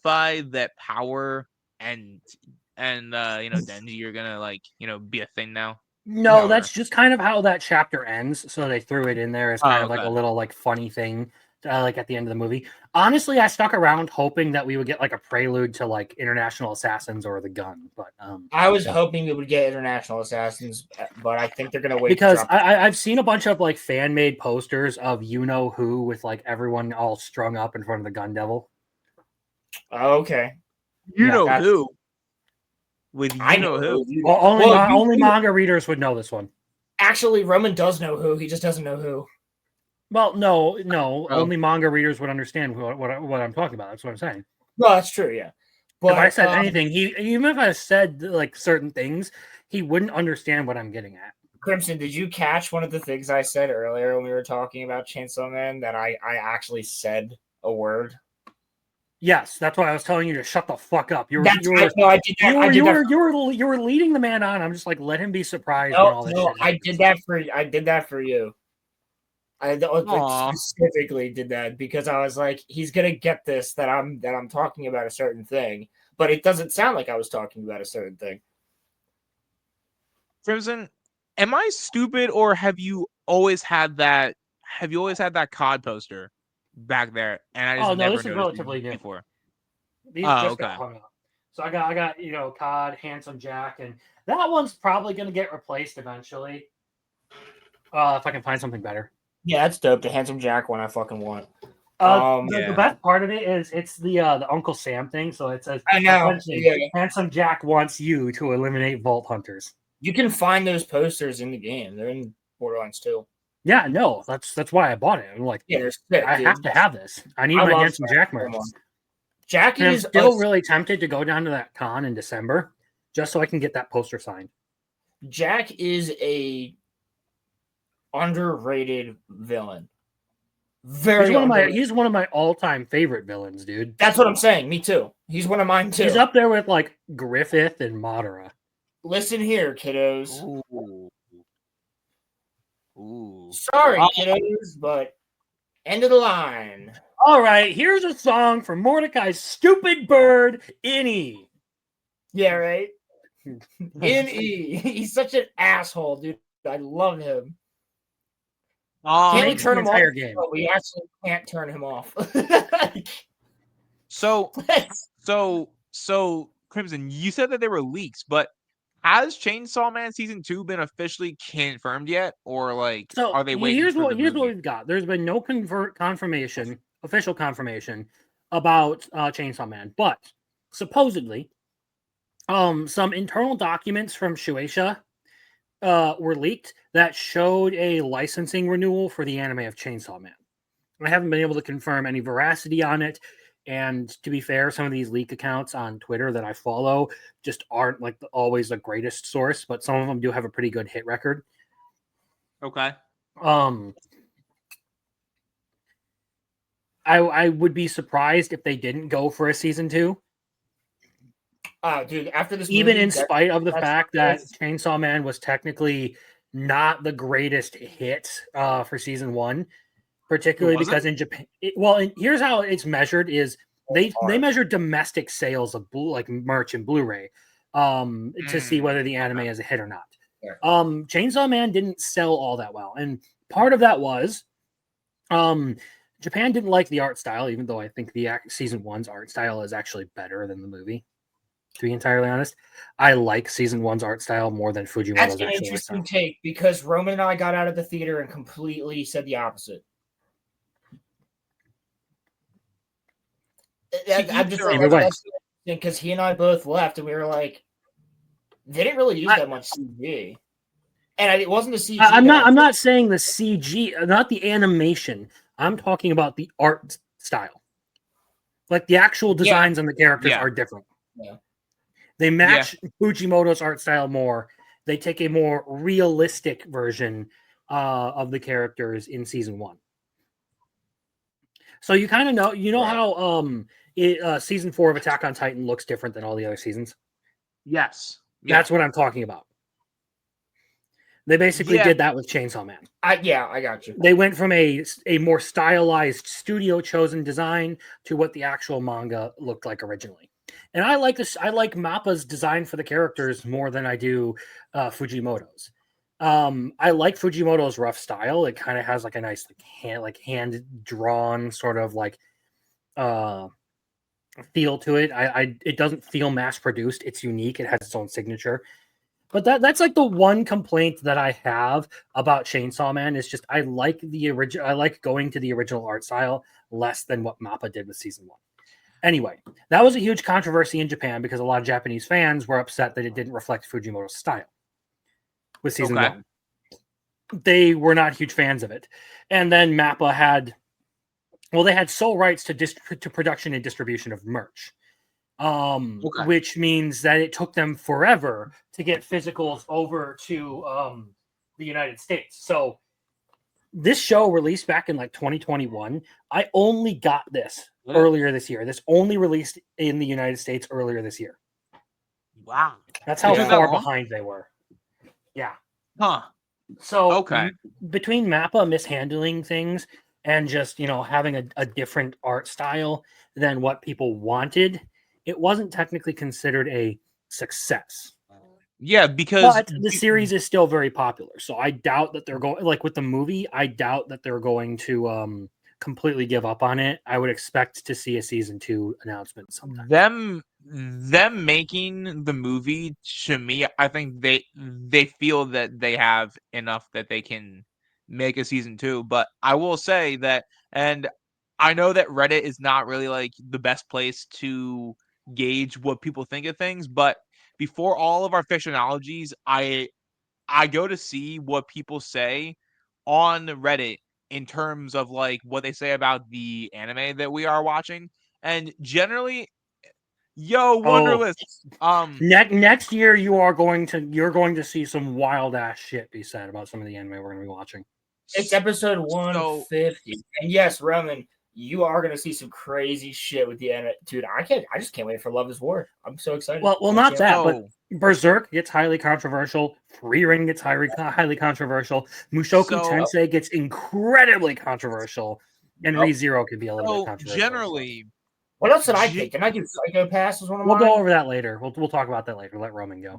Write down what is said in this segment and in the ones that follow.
imply that power and Denji are gonna be a thing now? No, Or- that's just kind of how that chapter ends. So they threw it in there as kind of like a okay. little like funny thing, like at the end of the movie. Honestly, I stuck around hoping that we would get like a prelude to like International Assassins or the gun, but I was hoping we would get International Assassins, but I think they're gonna wait because to drop. I've seen a bunch of like fan made posters of you know who with like everyone all strung up in front of the gun devil. Oh, okay. You Yeah, know that's- who? With I you know who? Only manga readers would know this one. Actually, Roman does know who. He just doesn't know who. Well, no, Oh. only manga readers would understand what I'm talking about. That's what I'm saying. No, that's true. Yeah, but if I said anything, even if I said like certain things, he wouldn't understand what I'm getting at. Crimson, did you catch one of the things I said earlier when we were talking about Chainsaw Man? That I actually said a word. Yes, that's why I was telling you to shut the fuck up. You were leading the man on. I'm just like, let him be surprised when all this shit happens. I did that for you. I specifically did that because I was like, he's gonna get this that I'm talking about a certain thing, but it doesn't sound like I was talking about a certain thing. Crimson, am I stupid or have you always had that? Have you always had that COD poster back there? And I just never this is relatively new. Before. These just got hung up. So I got COD, Handsome Jack, and that one's probably gonna get replaced eventually. If I can find something better. Yeah, that's dope. The Handsome Jack one I fucking want. The best part of it is it's the Uncle Sam thing. So it says, I know. Handsome Jack wants you to eliminate Vault Hunters. You can find those posters in the game. They're in Borderlands 2. Yeah, no, that's why I bought it. I'm like, they're sick, I have to have this. I need my Handsome Jack merch. Jackie I'm is still really tempted to go down to that con in December just so I can get that poster signed. Jack is a underrated villain. He's one of my all-time favorite villains, dude. That's what I'm saying. Me too. He's one of mine too. He's up there with like Griffith and Madara. Listen here, kiddos. Ooh. Sorry, kiddos, but end of the line. All right, here's a song from Mordecai's stupid bird, Innie. Yeah, right? Innie. He's such an asshole, dude. I love him. Can't we turn him off? Game. But we actually can't turn him off. So, Crimson, you said that there were leaks, but has Chainsaw Man Season 2 been officially confirmed yet? Or are they waiting? Here's what we've got. There's been no official confirmation about Chainsaw Man, but supposedly, some internal documents from Shueisha were leaked that showed a licensing renewal for the anime of Chainsaw Man. I haven't been able to confirm any veracity on it. And to be fair, some of these leak accounts on Twitter that I follow just aren't always the greatest source, but some of them do have a pretty good hit record. Okay. I would be surprised if they didn't go for a season 2. Dude, after this even in spite of the fact that Chainsaw Man was technically not the greatest hit for season 1, particularly because in Japan, here's how it's measured: is they measure domestic sales of merch and Blu-ray to see whether the anime is a hit or not. Yeah. Chainsaw Man didn't sell all that well, and part of that was Japan didn't like the art style, even though I think the season 1's art style is actually better than the movie. To be entirely honest, I like season 1's art style more than Fujimoto's. That's an interesting take because Roman and I got out of the theater and completely said the opposite. I'm just saying because he and I both left and we were like, they didn't really use that much CG, and it wasn't the CG. I'm not saying the CG, not the animation. I'm talking about the art style. Like the actual designs on the characters are different. Yeah. They match Fujimoto's art style more. They take a more realistic version of the characters in season 1. So you kind of know, how season 4 of Attack on Titan looks different than all the other seasons. Yes, that's what I'm talking about. They basically Yeah. did that with Chainsaw Man. I got you. They went from a more stylized studio chosen design to what the actual manga looked like originally. And I like this. I like Mappa's design for the characters more than I do Fujimoto's. I like Fujimoto's rough style. It kind of has like a nice hand drawn sort of like feel to it. It doesn't feel mass produced. It's unique. It has its own signature. But that's like the one complaint that I have about Chainsaw Man is just I like the original. I like going to the original art style less than what Mappa did with season 1. Anyway, that was a huge controversy in Japan because a lot of Japanese fans were upset that it didn't reflect Fujimoto's style with season 1. They were not huge fans of it, and then Mappa had, they had sole rights to production and distribution of merch. Which means that it took them forever to get physicals over to the United States. So this show released back in like 2021. I only got this earlier this year. This only released in the United States earlier this year. Wow. That's how far behind they were. Yeah. Huh. So between Mappa mishandling things and just, having a different art style than what people wanted, it wasn't technically considered a success. Yeah, because but the series is still very popular. So I doubt that they're going, like with the movie, I doubt that they're going to completely give up on it. I would expect to see a season 2 announcement sometime. Them making the movie, to me, I think they feel that they have enough that they can make a season 2. But I will say that, and I know that Reddit is not really like the best place to gauge what people think of things, but before all of our fictionologies, I go to see what people say on Reddit in terms of like what they say about the anime that we are watching, and generally, Wonderlist. Next year you're going to see some wild ass shit be said about some of the anime we're going to be watching. It's episode 150, and yes, Roman, you are going to see some crazy shit with the anime. Dude, I just can't wait for Love is War. I'm so excited. Well, not that, but Berserk gets highly controversial. Frieren gets highly controversial. Mushoku Tensei gets incredibly controversial. And ReZero could be a little bit controversial. Generally, what else did I pick? Did I do Psycho Pass as one of mine? We'll go over that later. We'll talk about that later. Let Roman go.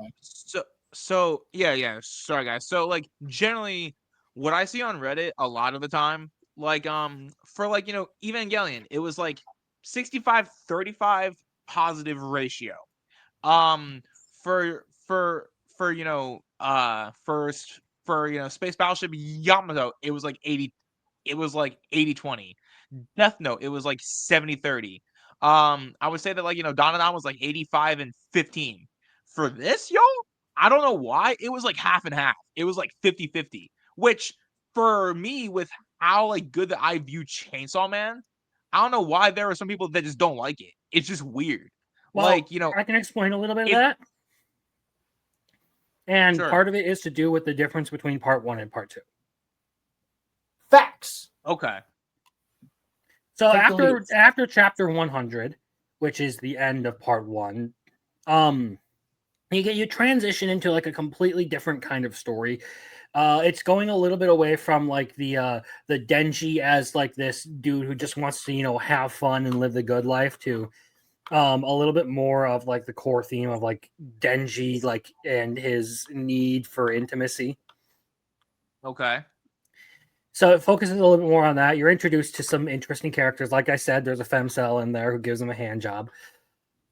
So yeah. Sorry, guys. So like generally, what I see on Reddit a lot of the time, like for like Evangelion, it was like 65-35 positive ratio. For Space Battleship Yamato, it was like 80. It was like 80-20. Death Note, it was like 70-30. I would say that like Donadan was like 85-15. For this, I don't know why it was like half and half. It was like 50-50, which for me, with how like good that I view Chainsaw Man, I don't know why there are some people that just don't like it. It's just weird. Well, like I can explain a little bit of that. And part of it is to do with the difference between part 1 and part 2. Facts. Okay. So after chapter 100, which is the end of part 1, you transition into like a completely different kind of story. It's going a little bit away from like the Denji as like this dude who just wants to have fun and live the good life to a little bit more of like the core theme of like Denji like and his need for intimacy. Okay. So it focuses a little bit more on that. You're introduced to some interesting characters. Like I said, there's a femcel in there who gives him a hand job.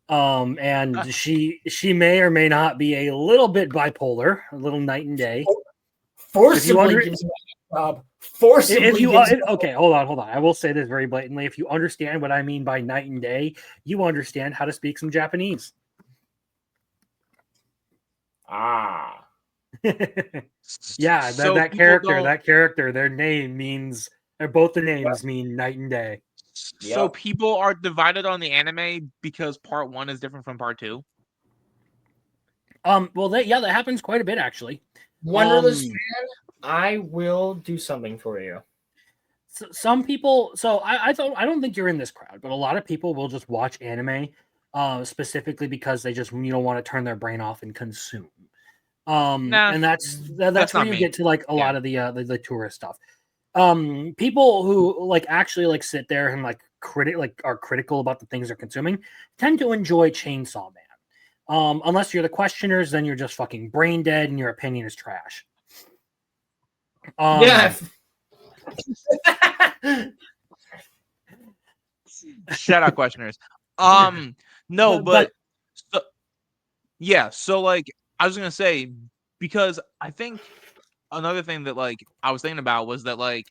And she may or may not be a little bit bipolar, a little night and day. Forcibly gives him a job. Forcibly. Okay, hold on. I will say this very blatantly. If you understand what I mean by night and day, you understand how to speak some Japanese. Ah. Yeah, that character, their name means, both the names mean night and day. So people are divided on the anime because part 1 is different from part 2. Well, that happens quite a bit actually. Wonderless fan, I will do something for you. Some people, I don't think you're in this crowd, but a lot of people will just watch anime, specifically because they just want to turn their brain off and consume. Nah, And that's that's where not you me. get to like a Yeah. lot of the tourist stuff. People who like actually like sit there and like are critical about the things they're consuming tend to enjoy Chainsaw Man. Unless you're the questioners, then you're just fucking brain dead and your opinion is trash. Yeah. Shout out questioners. No, but so, yeah, so like I was gonna say, because I think another thing that like I was thinking about was that like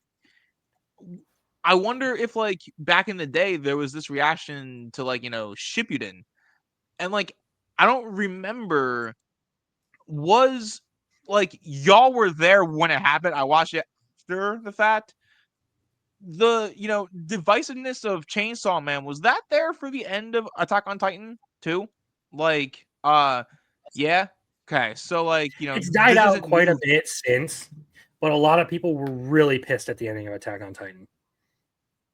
I wonder if like back in the day there was this reaction to like, Shippuden. And like I don't remember, was like y'all were there when it happened. I watched it after the fact. The divisiveness of Chainsaw Man, was that there for the end of Attack on Titan too? Like yeah. Okay, so like, it's died this out isn't quite a new. bit since, but a lot of people were really pissed at the ending of Attack on Titan.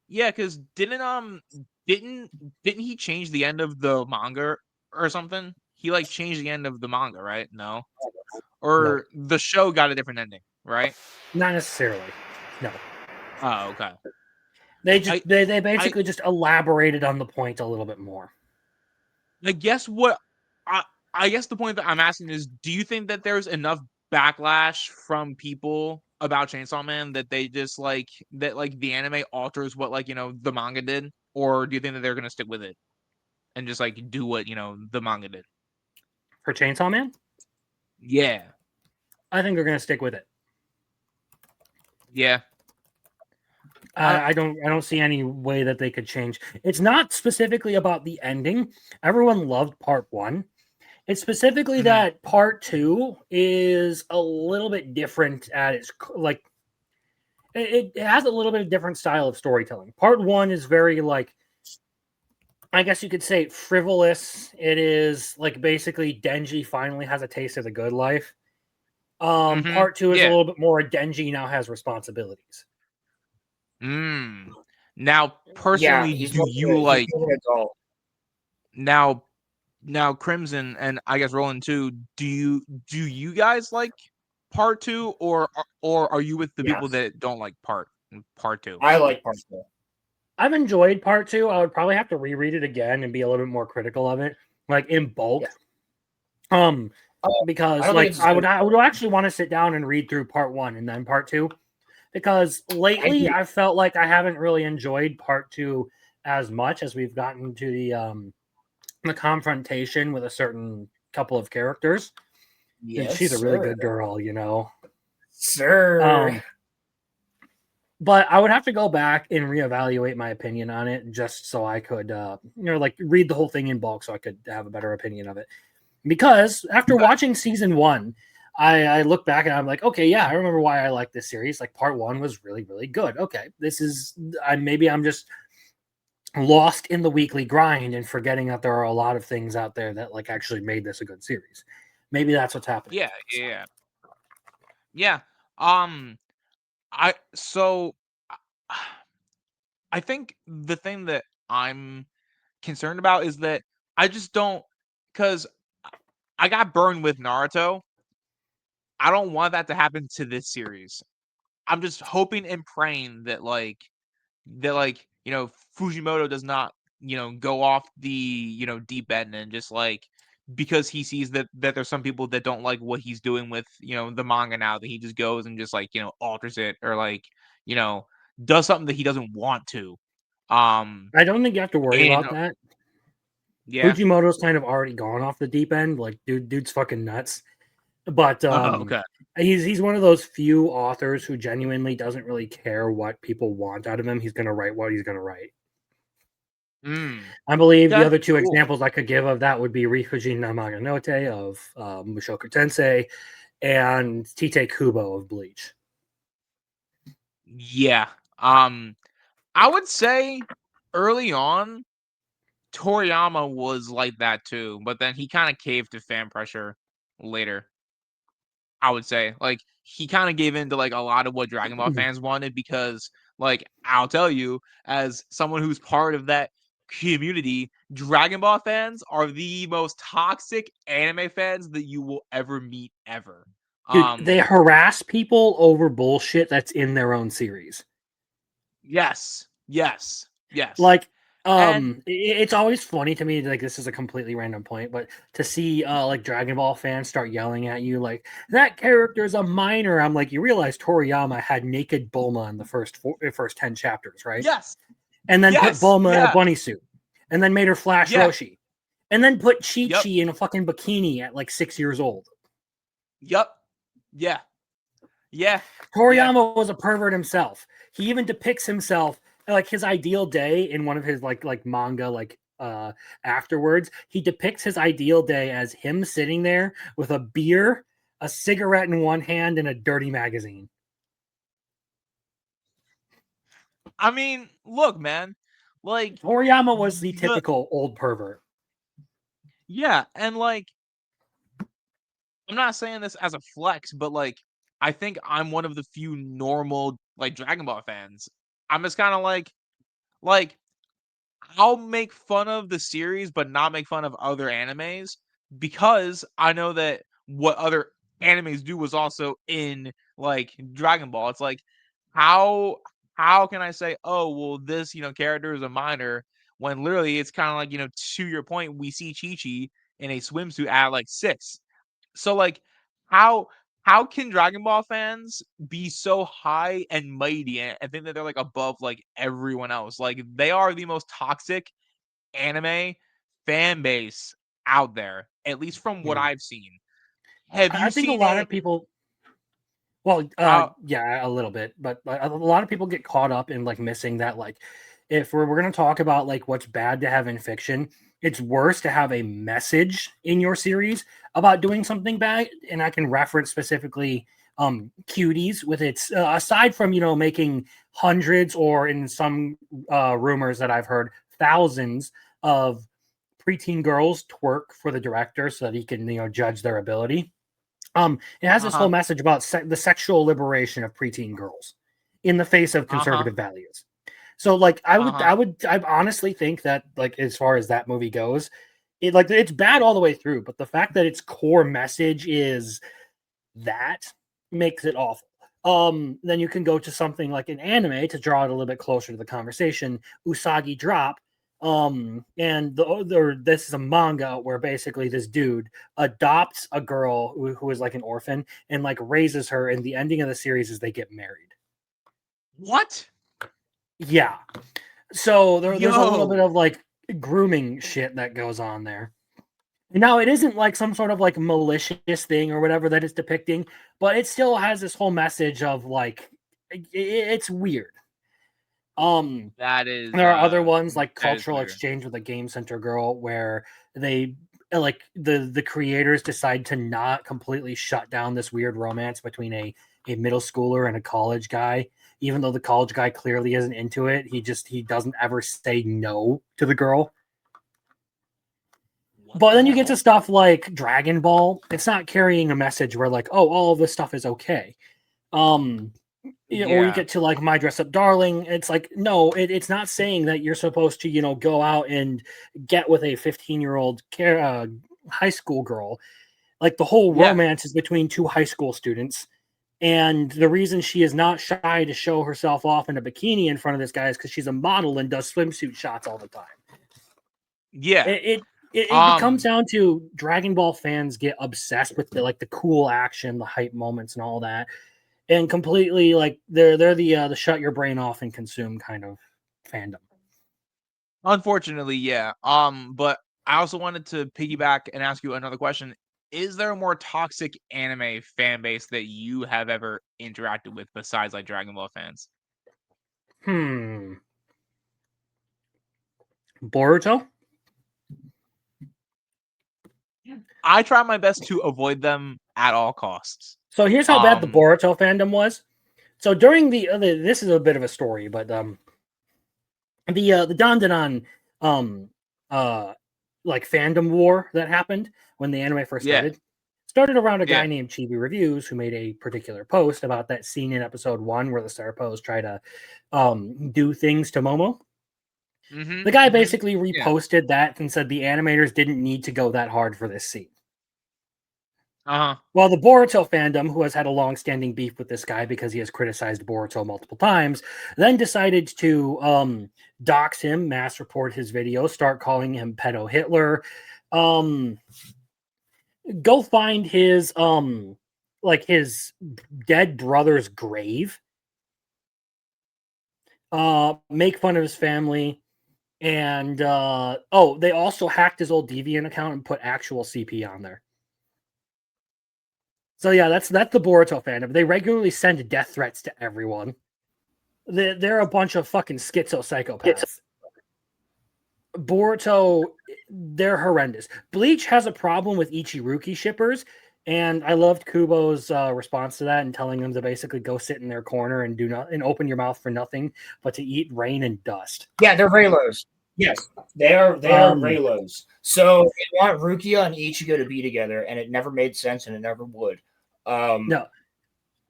Yeah, because didn't he change the end of the manga or something? He like changed the end of the manga, right? No. No, Or the show got a different ending, right? not necessarily. No, Oh, okay. they I they I basically just elaborated on the point a little bit more. I guess what I I guess the point that I'm asking is, do you think that there's enough backlash from people about Chainsaw Man that they just like that like the anime alters what like the manga did, or do you think that they're gonna stick with it and just like do what the manga did? For Chainsaw Man, Yeah, I think they're gonna stick with it. yeah. I I don't see any way that they could change. It's not specifically about the ending. Everyone loved part one. It's specifically mhm. that part two is a little bit different at its like it has a little bit of different style of storytelling. Part one is very like I guess you could say frivolous. It is like basically Denji finally has a taste of the good life. Part two is a Yeah. little bit more Denji now has responsibilities. Mm. Now, Yeah, personally, he's do more you he's like more an adult. now Crimson and I guess Roland too, do you guys like part two, or are you with the people Yes. that don't like part two? I like part two. I've enjoyed part two. I would probably have to reread it again and be a little bit more critical of it, like in bulk. Yeah. Um, I because don't think like it's as good. I would actually want to sit down and read through part one and then part two. Because I lately agree. I felt like I haven't really enjoyed part two as much as we've gotten to the confrontation with a certain couple of characters. And Yes, she's a really sir. good girl, you know. Sir. Um, but I would have to go back and reevaluate my opinion on it just so I could, like read the whole thing in bulk so I could have a better opinion of it. Because after Okay. watching season one, I look back and I'm like, okay, yeah, I remember why I like this series. Like part one was really, really good. Okay, this is maybe I'm just lost in the weekly grind and forgetting that there are a lot of things out there that like actually made this a good series. Maybe that's what's happening. Yeah, yeah, yeah. Um, I so I think the thing that I'm concerned about is that I just don't, because I got burned with Naruto. I don't want that to happen to this series. I'm just hoping and praying that Fujimoto does not, go off the, deep end and just like, because he sees that there's some people that don't like what he's doing with, the manga now, that he just goes and just like, alters it, or like, you know, does something that he doesn't want to. I don't think you have to worry And about that. yeah. Fujimoto's kind of already gone off the deep end. Like, dude's fucking nuts. But Oh, okay. he's one of those few authors who genuinely doesn't really care what people want out of him. He's gonna write what he's gonna write. Mm. I believe the Okay. other two Cool. examples I could give of that would be Rifujin Namaganote of Mushoku Tensei and Tite Kubo of Bleach. Yeah. I would say early on, Toriyama was like that too, but then he kind of caved to fan pressure later. I would say, like, he kind of gave in to like a lot of what Dragon Ball fans wanted, because, like, I'll tell you, as someone who's part of that community, Dragon Ball fans are the most toxic anime fans that you will ever meet ever. Dude, they harass people over bullshit that's in their own series. Yes. Like, And it's always funny to me, like, this is a completely random point, but to see like Dragon Ball fans start yelling at you like, that character's a minor. I'm like, you realize Toriyama had naked Bulma in the first 10 chapters, right? yes. And then put Bulma in a Yeah. bunny suit, and then made her Flash Yeah. Roshi, and then put Chi Yep. Chi in a fucking bikini at like 6 years old. Yep. Yeah. Toriyama was a pervert himself. He even depicts himself like his ideal day in one of his like manga afterwards. He depicts his ideal day as him sitting there with a beer, a cigarette in one hand, and a dirty magazine. I mean, look, man. Like, Toriyama was the typical old pervert. Yeah, and like, I'm not saying this as a flex, but like, I think I'm one of the few normal like Dragon Ball fans. I'm just kind of like I'll make fun of the series, but not make fun of other animes because I know that what other animes do was also in like Dragon Ball. It's like how how can I say, oh well, this character is a minor when literally it's kind of like to your point, we see Chi Chi in a swimsuit at like 6. So like how how can Dragon Ball fans be so high and mighty and think that they're like above like everyone else? Like they are the most toxic anime fan base out there, at least from what I've seen. Have you I think a seen lot it? of people. Well, How? yeah, a little bit, but a lot of people get caught up in like missing that. Like, if we're gonna talk about like what's bad to have in fiction, it's worse to have a message in your series about doing something bad. And I can reference specifically Cuties with its aside from making hundreds or in some rumors that I've heard thousands of preteen girls twerk for the director so that he can judge their ability. It has this whole message about the sexual liberation of preteen girls in the face of conservative values. So, like, I honestly think that, like, as far as that movie goes, it's bad all the way through. But the fact that its core message is that makes it awful. Then you can go to something like an anime to draw it a little bit closer to the conversation. Usagi Drop, and this is a manga where basically this dude adopts a girl who is like an orphan and like raises her, and the ending of the series is they get married. What? Yeah. So there's a little bit of like grooming shit that goes on there. Now it isn't like some sort of like malicious thing or whatever that it's depicting, but it still has this whole message of like it's weird. That is. There are other ones like Cultural Exchange with a Game Center Girl where they like the creators decide to not completely shut down this weird romance between a middle schooler and a college guy, even though the college guy clearly isn't into it. He doesn't ever say no to the girl. But then you get to stuff like Dragon Ball. It's not carrying a message where like, oh, all of this stuff is okay. Or you get to like My Dress Up Darling. It's like, no, it's not saying that you're supposed to, go out and get with a 15-year-old high school girl. Like the whole romance is between two high school students. And the reason she is not shy to show herself off in a bikini in front of this guy is because she's a model and does swimsuit shots all the time. Yeah. It comes down to Dragon Ball fans get obsessed with the cool action, the hype moments, and all that, and completely like they're the shut your brain off and consume kind of fandom. Unfortunately, yeah. But I also wanted to piggyback and ask you another question. Is there a more toxic anime fan base that you have ever interacted with besides like Dragon Ball fans? Boruto? I try my best to avoid them at all costs. So here's how bad the Boruto fandom was. So during this is a bit of a story, but the Dandadan like fandom war that happened when the anime first started around a guy named Chibi Reviews who made a particular post about that scene in episode 1 where the Star Pose try to do things to Momo. The guy Mhm. basically Yeah. reposted that and said the animators didn't need to go that hard for this scene. Uh-huh. Well, the Boruto fandom, who has had a long-standing beef with this guy because he has criticized Boruto multiple times, then decided to dox him, mass report his video, start calling him pedo Hitler. Go find his his dead brother's grave. Make fun of his family. And they also hacked his old Deviant account and put actual CP on there. So yeah, that's the Boruto fandom. They regularly send death threats to everyone. They're a bunch of fucking schizo psychopaths. Boruto, they're horrendous. Bleach has a problem with Ichiruki shippers, and I loved Kubo's response to that and telling them to basically go sit in their corner and do not and open your mouth for nothing but to eat rain and dust. Yeah, they're Raylos. Yes, they are Raylos. So they want Rukia and Ichigo to be together, and it never made sense, and it never would. No,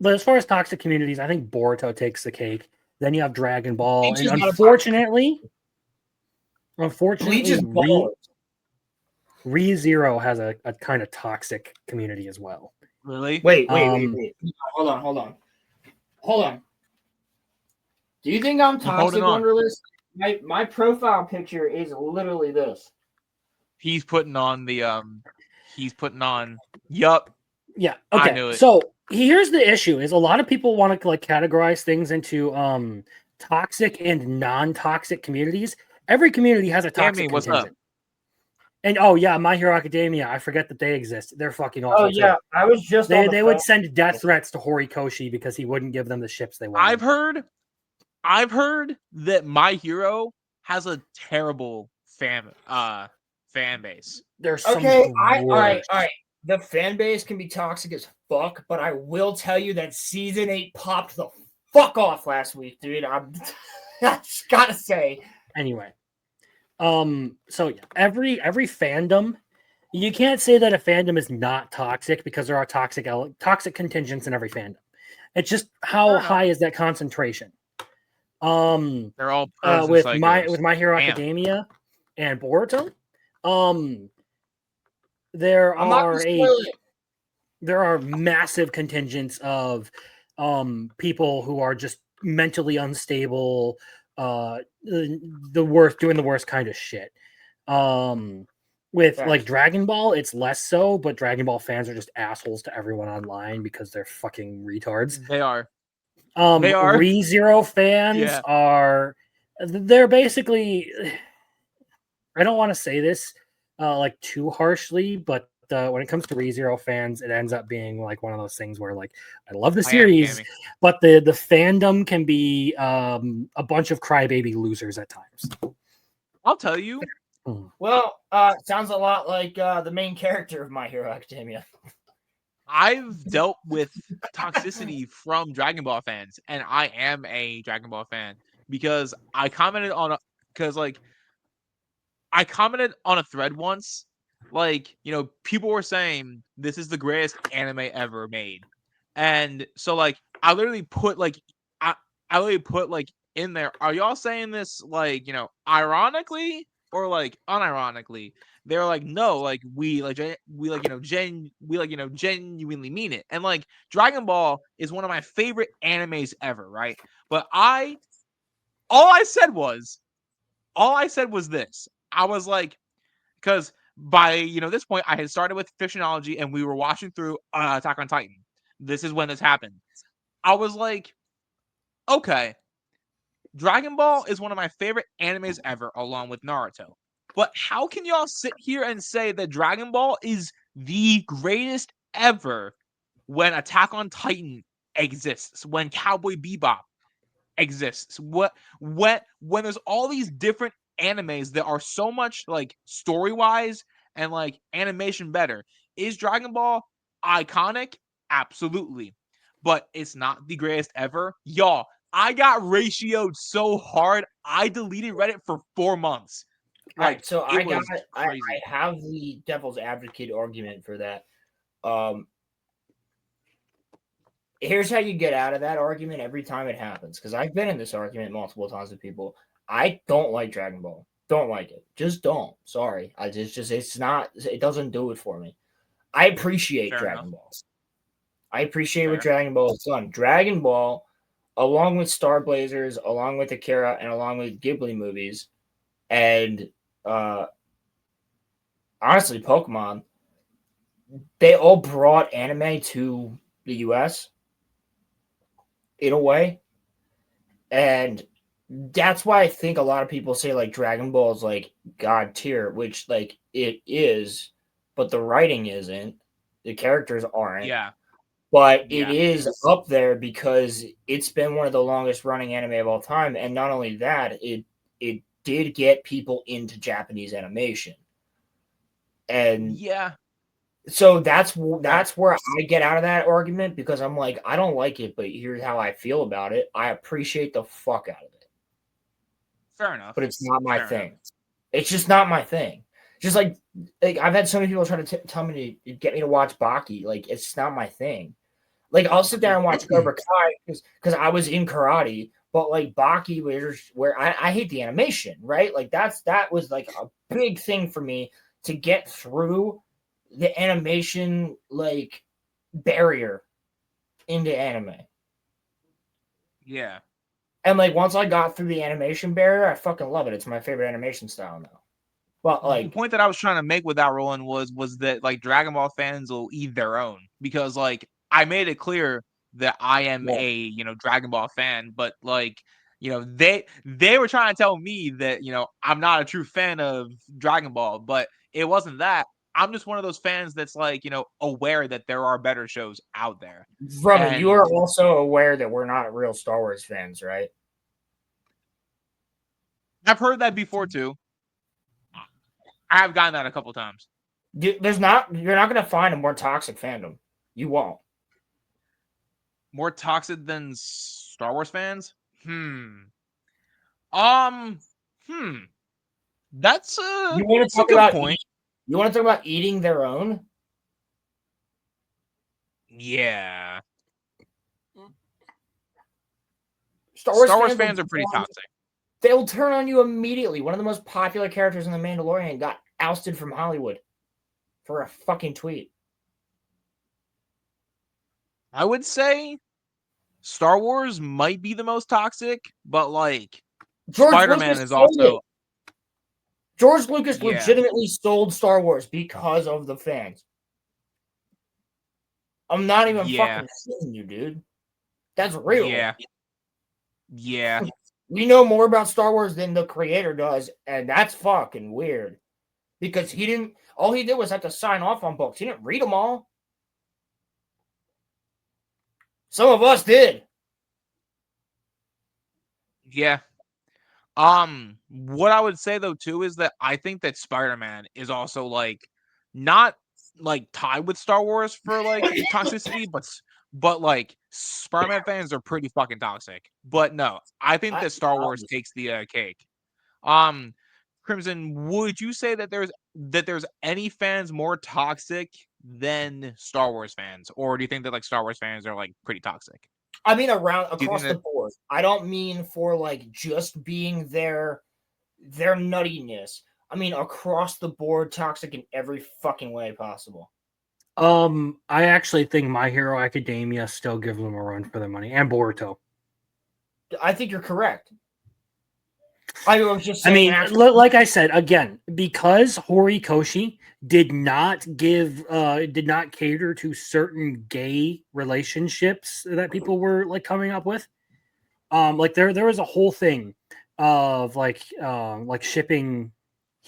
but as far as toxic communities, I think Boruto takes the cake. Then you have Dragon Ball, and unfortunately, Bleach is ballers. ReZero has a kind of toxic community as well. Really? Wait. Hold on. Do you think I'm toxic, Wonderless? My profile picture is literally this. He's putting on the Yup. Yeah. I Okay. knew it. So here's the issue: is a lot of people want to categorize things into toxic and non-toxic communities. Every community has a toxic what's contingent. up? And oh yeah, My Hero Academia. I forget that they exist. They're fucking awful. Oh yeah, too. I was just. They would send death threats to Horikoshi because he wouldn't give them the ships they wanted. I've heard that My Hero has a terrible fan base. There's okay. All right. The fan base can be toxic as fuck, but I will tell you that season 8 popped the fuck off last week, dude. I just gotta say. Anyway, so yeah, every fandom, you can't say that a fandom is not toxic because there are toxic contingents in every fandom. It's just how high is that concentration? They're all with My Hero Academia and Boruto. There are massive contingents of people who are just mentally unstable, doing the worst kind of shit. With like Dragon Ball, it's less so, but Dragon Ball fans are just assholes to everyone online because they're fucking retards. They are. ReZero fans they're basically, I don't want to say this like too harshly, but when it comes to ReZero fans, it ends up being like one of those things where like I love the series, but the fandom can be a bunch of crybaby losers at times. I'll tell you. Well, sounds a lot like the main character of My Hero Academia. I've dealt with toxicity from Dragon Ball fans, and I am a Dragon Ball fan because I commented on a thread once. Like, people were saying this is the greatest anime ever made. And so like I literally put in there, are y'all saying this like, ironically or like unironically? They're like, no, like we genuinely mean it. And like Dragon Ball is one of my favorite animes ever, right? But all I said was this. I was like, because by this point I had started with Fictionology and we were watching through Attack on Titan. This is when this happened. I was like, okay, Dragon Ball is one of my favorite animes ever, along with Naruto. But how can y'all sit here and say that Dragon Ball is the greatest ever when Attack on Titan exists, when Cowboy Bebop exists, when there's all these different animes that are so much like story-wise and like animation better? Is Dragon Ball iconic? Absolutely. But it's not the greatest ever. Y'all, I got ratioed so hard, I deleted Reddit for 4 months. Right, so I have the devil's advocate argument for that. Here's how you get out of that argument every time it happens, because I've been in this argument multiple times with people. I don't like Dragon Ball. Don't like it. Just don't. Sorry. It's not, it doesn't do it for me. I appreciate Fair enough. Dragon Balls. I appreciate what Fair. Dragon Ball has done. Dragon Ball, along with Star Blazers, along with Akira, and along with Ghibli movies, and honestly, Pokemon, they all brought anime to the US in a way. And that's why I think a lot of people say like Dragon Ball is like God tier, which like it is, but the writing isn't, the characters aren't. Yeah. But it Yeah. is up there because it's been one of the longest running anime of all time. And not only that, it did get people into Japanese animation. And Yeah. so that's where I get out of that argument, because I'm like, I don't like it, but here's how I feel about it. I appreciate the fuck out of it. Fair enough. But it's not my Fair thing. enough. It's just not my thing. Just like I've had so many people try to tell me to get me to watch Baki. Like, it's not my thing. Like, I'll sit there and watch Cobra Kai because I was in karate, but like Baki was where I hate the animation, right? Like that was like a big thing for me to get through the animation like barrier into anime. Yeah. And like once I got through the animation barrier, I fucking love it. It's my favorite animation style now. Well, The like point that I was trying to make with that, Roland, was that like Dragon Ball fans will eat their own, because like I made it clear that I am Yeah. a Dragon Ball fan, but like they were trying to tell me that I'm not a true fan of Dragon Ball, but it wasn't that. I'm just one of those fans that's like aware that there are better shows out there. Brother, you are And also aware that we're not real Star Wars fans, right? I've heard that before too. I've gotten that a couple times. You're not going to find a more toxic fandom. You won't. More toxic than Star Wars fans? That's You want to a talk good about point. You want to talk about eating their own? Yeah. Star Wars fans are pretty toxic. They'll turn on you immediately. One of the most popular characters in The Mandalorian got ousted from Hollywood for a fucking tweet. I would say Star Wars might be the most toxic, but like Spider-Man is also. George Lucas legitimately sold Star Wars because of the fans. I'm not even fucking kidding you, dude. That's real. Yeah. We know more about Star Wars than the creator does, and that's fucking weird. Because all he did was have to sign off on books. He didn't read them all. Some of us did. Yeah. What I would say though too is that I think that Spider-Man is also like not like tied with Star Wars for like toxicity, but like Spider-Man fans are pretty fucking toxic. But no, I think that Star Wars takes the cake. Crimson, would you say that there's any fans more toxic than Star Wars fans, or do you think that like Star Wars fans are like pretty toxic? I mean, across the board. I don't mean for like just being their nuttiness. I mean across the board, toxic in every fucking way possible. I actually think My Hero Academia still gives them a run for their money, and Boruto. I think you're correct. I was just saying. I mean, like I said again, because Horikoshi did not cater to certain gay relationships that people were like coming up with. Like there was a whole thing of like shipping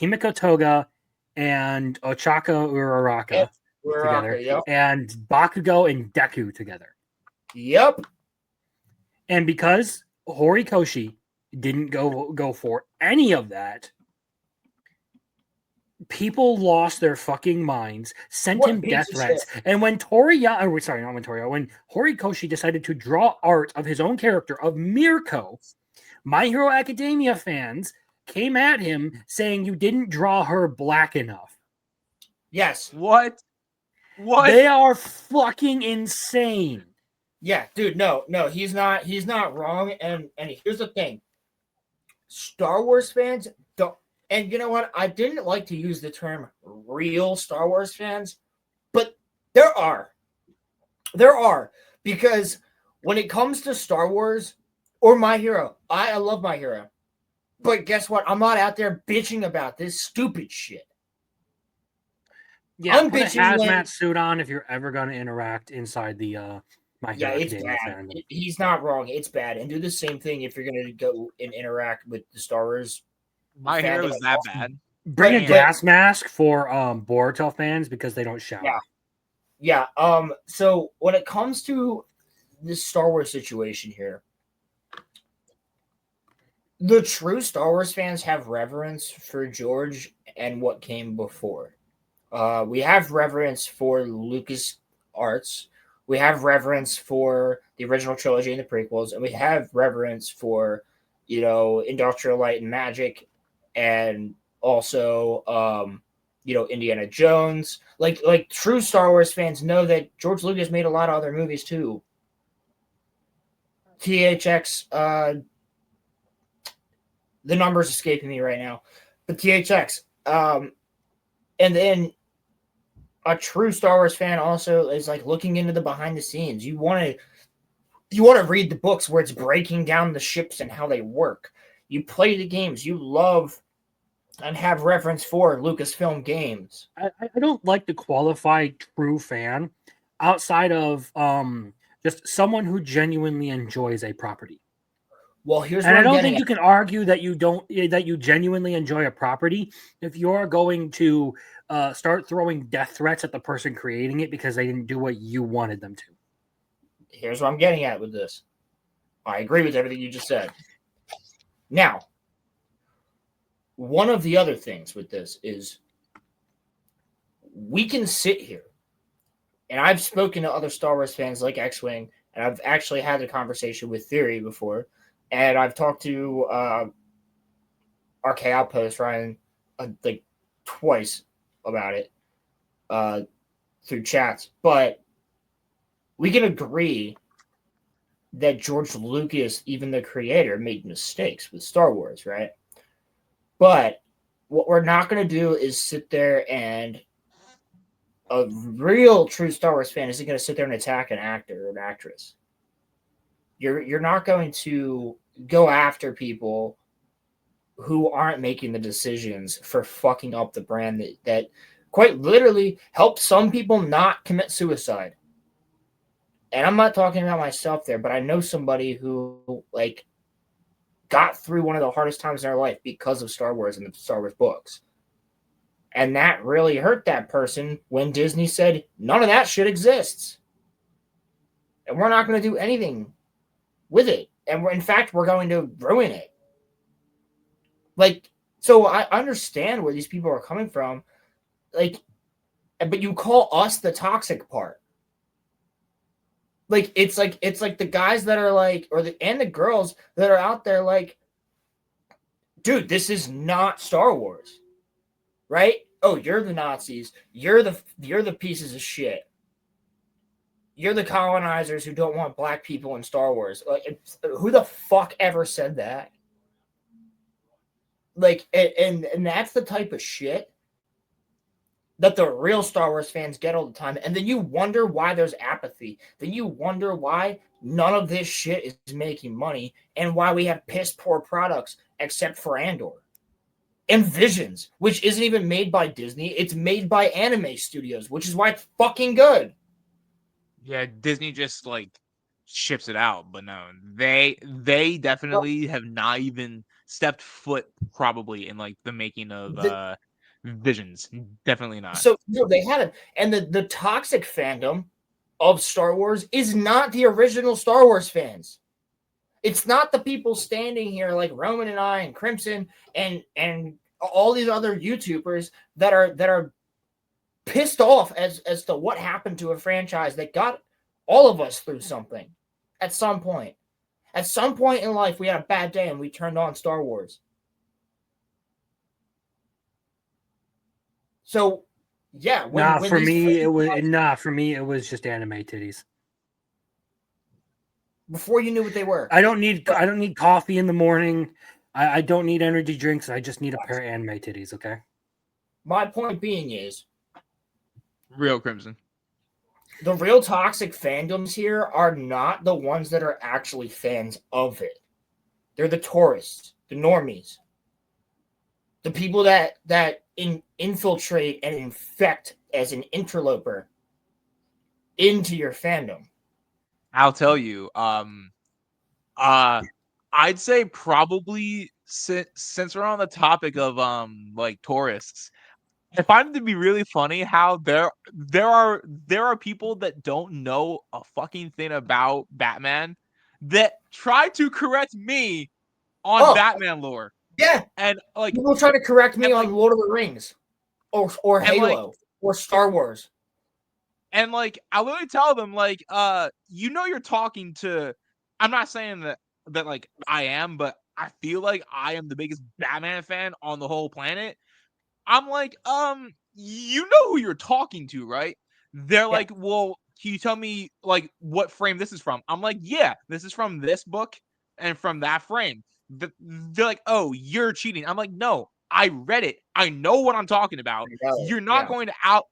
Himiko Toga and Ochako Uraraka together, yep. and Bakugo and Deku together. Yep. And because Horikoshi didn't go for any of that, people lost their fucking minds, sent him death threats. And when when Horikoshi decided to draw art of his own character of Mirko, My Hero Academia fans came at him saying you didn't draw her black enough. Yes. What? They are fucking insane. Yeah, dude, no, he's not wrong. And here's the thing. Star Wars fans don't. And you know what? I didn't like to use the term real Star Wars fans, but there are. There are. Because when it comes to Star Wars or My Hero, I love My Hero. But guess what? I'm not out there bitching about this stupid shit. Yeah, I'm put a bitching when hazmat suit on if you're ever going to interact inside the My Hero it's Academia bad. fandom. He's not wrong. It's bad. And do the same thing if you're going to go and interact with the Star Wars My Hero fandom. is that bad. Bring a Damn. gas mask for Boruto fans because they don't shower. Yeah. So when it comes to this Star Wars situation here, the true Star Wars fans have reverence for George and what came before. We have reverence for Lucas Arts. We have reverence for the original trilogy and the prequels, and we have reverence for, Industrial Light and Magic, and also, Indiana Jones. Like true Star Wars fans know that George Lucas made a lot of other movies too. THX, the number's escaping me right now, but THX, and then a true Star Wars fan also is like looking into the behind the scenes. You want to read the books where it's breaking down the ships and how they work. You play the games. You love and have reference for Lucasfilm games. I don't like to qualify true fan outside of just someone who genuinely enjoys a property. Well, here's And what I I'm don't getting think you at. can argue that you genuinely enjoy a property if you're going to start throwing death threats at the person creating it because they didn't do what you wanted them to. Here's what I'm getting at with this. I agree with everything you just said. Now, one of the other things with this is we can sit here, and I've spoken to other Star Wars fans like X-Wing, and I've actually had a conversation with Theory before, and I've talked to RK Outpost Ryan like twice about it through chats, but we can agree that George Lucas, even the creator, made mistakes with Star Wars, right? But what we're not going to do is sit there and a real true Star Wars fan isn't going to sit there and attack an actor or an actress. You're not going to go after people who aren't making the decisions for fucking up the brand that quite literally helped some people not commit suicide. And I'm not talking about myself there, but I know somebody who got through one of the hardest times in their life because of Star Wars and the Star Wars books. And that really hurt that person when Disney said, none of that shit exists. And we're not going to do anything with it. And in fact, we're going to ruin it. So I understand where these people are coming from. But you call us the toxic part. It's like the guys that are and the girls that are out there dude, this is not Star Wars. Right? Oh, you're the Nazis. You're the pieces of shit. You're the colonizers who don't want black people in Star Wars. Who the fuck ever said that? And that's the type of shit that the real Star Wars fans get all the time. And then you wonder why there's apathy. Then you wonder why none of this shit is making money and why we have piss poor products except for Andor. And Visions, which isn't even made by Disney. It's made by anime studios, which is why it's fucking good. Yeah, Disney just ships it out, but no, they definitely have not even stepped foot probably in the making of Visions. Definitely not. So no, they haven't. And the toxic fandom of Star Wars is not the original Star Wars fans. It's not the people standing here like Roman and I and Crimson and all these other YouTubers that are pissed off as to what happened to a franchise that got all of us through something at some point. At some point in life, we had a bad day and we turned on Star Wars. So, yeah. For me, it was just anime titties. Before you knew what they were. I don't need coffee in the morning. I don't need energy drinks. I just need a pair of anime titties. Okay. My point being is, Real Crimson. the real toxic fandoms here are not the ones that are actually fans of it. They're the tourists, the normies, the people that infiltrate and infect as an interloper into your fandom. I'll tell you. I'd say probably since we're on the topic of like tourists, I find it to be really funny how there are people that don't know a fucking thing about Batman that try to correct me on Oh, Batman lore. yeah. And like People try to correct me and, on like, Lord of the Rings or and like Halo or Star Wars. and like I literally tell them like you're talking to, I'm not saying that like I am, but I feel like I am the biggest Batman fan on the whole planet. I'm like, you know who you're talking to, right? They're Yeah. like, well, can you tell me like what frame this is from? I'm like, yeah, this is from this book and from that frame. They're like, oh, you're cheating. I'm like, no, I read it. I know what I'm talking about. You're not Yeah. going to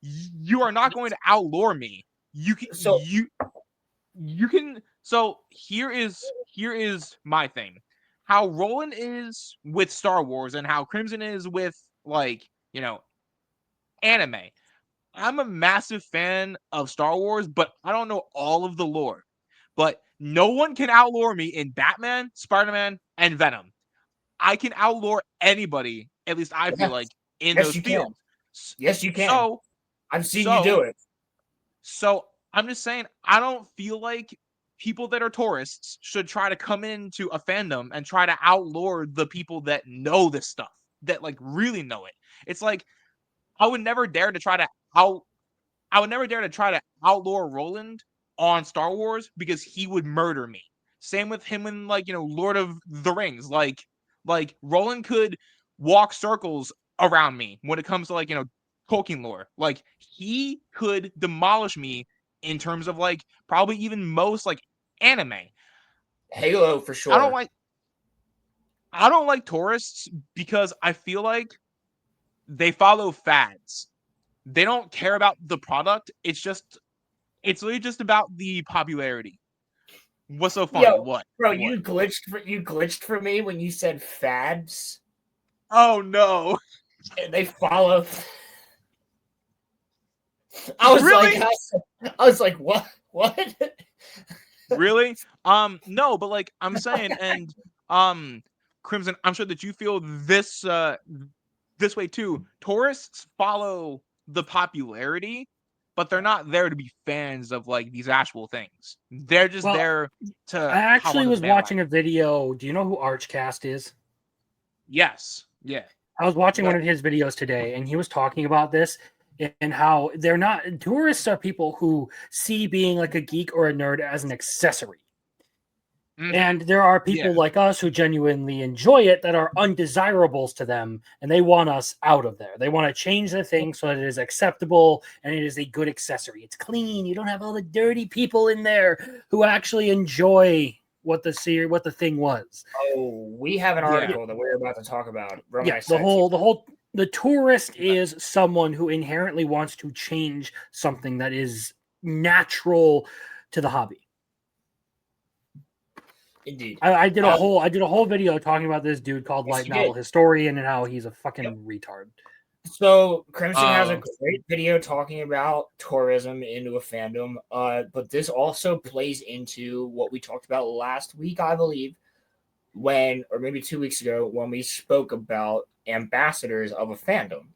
you are not going to outlore me. You can So you can. So here is my thing. How Roland is with Star Wars and how Crimson is with like, anime. I'm a massive fan of Star Wars, but I don't know all of the lore. But no one can outlore me in Batman, Spider-Man, and Venom. I can outlore anybody, at least I feel yes, like, in yes, those you can. fields. Yes, you can. So, I've seen you do so, it. so I'm just saying, I don't feel like people that are tourists should try to come into a fandom and try to outlore the people that know this stuff, that like really know it. It's like I would never dare to try to out I would never dare to try to outlaw Roland on Star Wars because he would murder me. Same with him in like, Lord of the Rings. Like Roland could walk circles around me when it comes to like, Tolkien lore. Like he could demolish me in terms of like probably even most like anime. Halo for I don't sure. like I don't like tourists because I feel like they follow fads. They don't care about the product. It's really just about the popularity. What's so funny? Yo, What? bro, What? you glitched for me when you said fads. Oh no. And they follow. I was like, Really? what? What? Really? No, but like I'm saying, and Crimson, I'm sure that you feel this way too. Tourists follow the popularity, but they're not there to be fans of like these actual things. They're just Well, there to I hop actually onto the was watching bandwagon. a video. Do you know who Archcast is? Yes. Yeah. I was watching No. one of his videos today, and he was talking about this and how they're not tourists are people who see being like a geek or a nerd as an accessory. Mm-hmm. And there are people Yeah. like us who genuinely enjoy it that are undesirables to them, and they want us out of there. They want to change the thing so that it is acceptable and it is a good accessory. It's clean. You don't have all the dirty people in there who actually enjoy what the thing was. Oh, we have an Yeah. article that we're about to talk about. Roman, I Yeah, sent you. the tourist is someone who inherently wants to change something that is natural to the hobby. Indeed. I did a whole video talking about this dude called Yes, Light you Novel did. Historian and how he's a fucking retard. So Crimson has a Oh. great video talking about tourism into a fandom, but this also plays into what we talked about last week, I believe, or maybe 2 weeks ago, when we spoke about ambassadors of a fandom.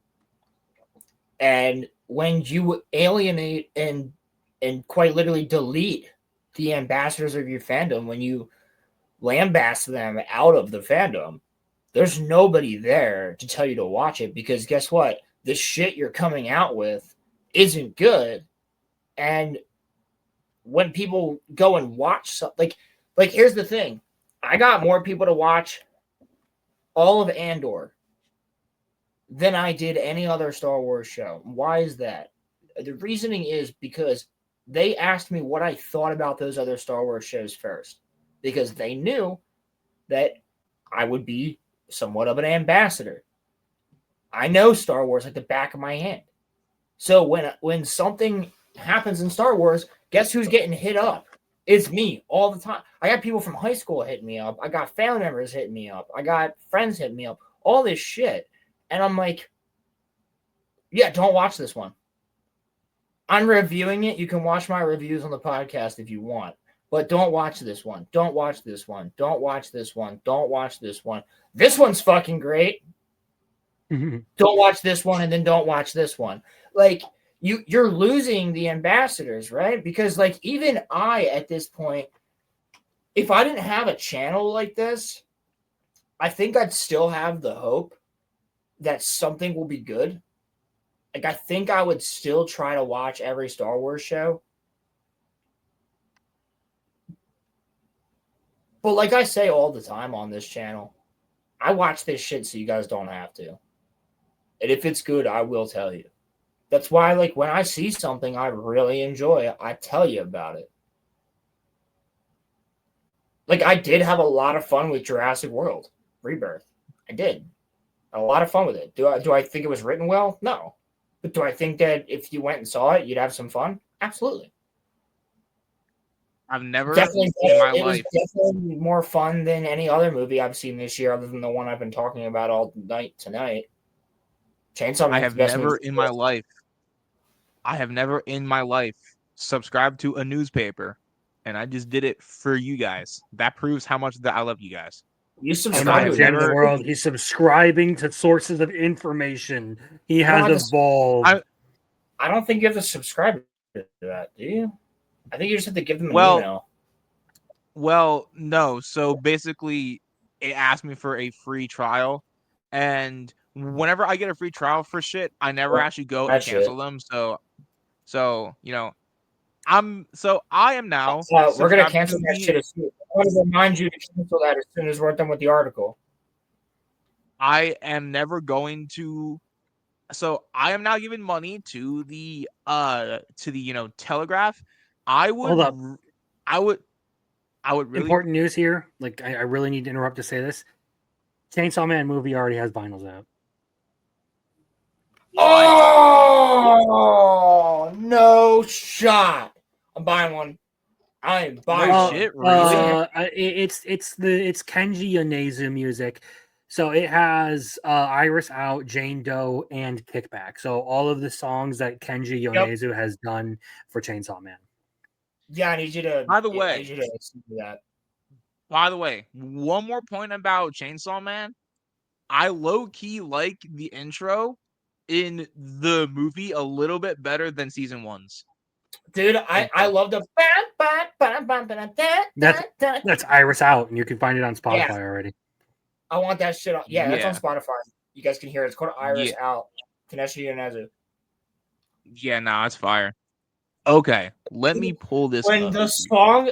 And when you alienate and quite literally delete the ambassadors of your fandom, when you lambast them out of the fandom, there's nobody there to tell you to watch it, because guess what? The shit you're coming out with isn't good. And when people go and watch something, like here's the thing. I got more people to watch all of Andor than I did any other Star Wars show. Why is that? The reasoning is because they asked me what I thought about those other Star Wars shows first, because they knew that I would be somewhat of an ambassador. I know Star Wars like the back of my hand. So when something happens in Star Wars, guess who's getting hit up? It's me all the time. I got people from high school hitting me up. I got family members hitting me up. I got friends hitting me up. All this shit. And I'm like, yeah, don't watch this one. I'm reviewing it. You can watch my reviews on the podcast if you want. But don't watch this one. Don't watch this one. Don't watch this one. Don't watch this one. This one's fucking great. Don't watch this one, and then don't watch this one. Like, you're losing the ambassadors, right? Because, like, even I, at this point, if I didn't have a channel like this, I think I'd still have the hope that something will be good. Like, I think I would still try to watch every Star Wars show. But like I say all the time on this channel, I watch this shit so you guys don't have to. And if it's good, I will tell you. That's why, like, when I see something I really enjoy, I tell you about it. Like, I did have a lot of fun with Jurassic World Rebirth. I did. A lot of fun with it. Do I think it was written well? No. But do I think that if you went and saw it, you'd have some fun? Absolutely. I've never Definitely, in my it was life. definitely more fun than any other movie I've seen this year, other than the one I've been talking about all night tonight. Chainsaw I Man's have the best never movie. in my life. I have never in my life subscribed to a newspaper, and I just did it for you guys. That proves how much that I love you guys. You Oh, subscribe not I the have to end of the never- world. He's subscribing to sources of information. He has have to- evolved. I don't think you have to subscribe to that, do you? I think you just have to give them an Well, email. Well, no. So basically, it asked me for a free trial, and whenever I get a free trial for shit, I never Well, actually go and that cancel shit. them. So I am now We're gonna subscribed cancel to that the. shit as soon. I want to remind you to cancel that as soon as we're done with the article. I am never going to. So I am now giving money to the Telegraph. I would. Hold up. I would really. Important news here. Like, I really need to interrupt to say this. Chainsaw Man movie already has vinyls out. Oh, no shot! I'm buying one. I am buying No one. shit, really? It's Kenji Yonezu music. So it has Iris Out, Jane Doe, and Kickback. So all of the songs that Kenji Yonezu has done for Chainsaw Man. Yeah, I need you to. By the I way, need you to listen to that. One more point about Chainsaw Man. I low-key like the intro in the movie a little bit better than season 1's. Dude, I love the. That's Iris Out, and you can find it on Spotify Yeah. already. I want that shit on. Yeah, Yeah. that's on Spotify. You guys can hear it. It's called Iris Yeah. Out. Taneshi Yonezu. Yeah, no, it's fire. Okay, let me pull this When up. the song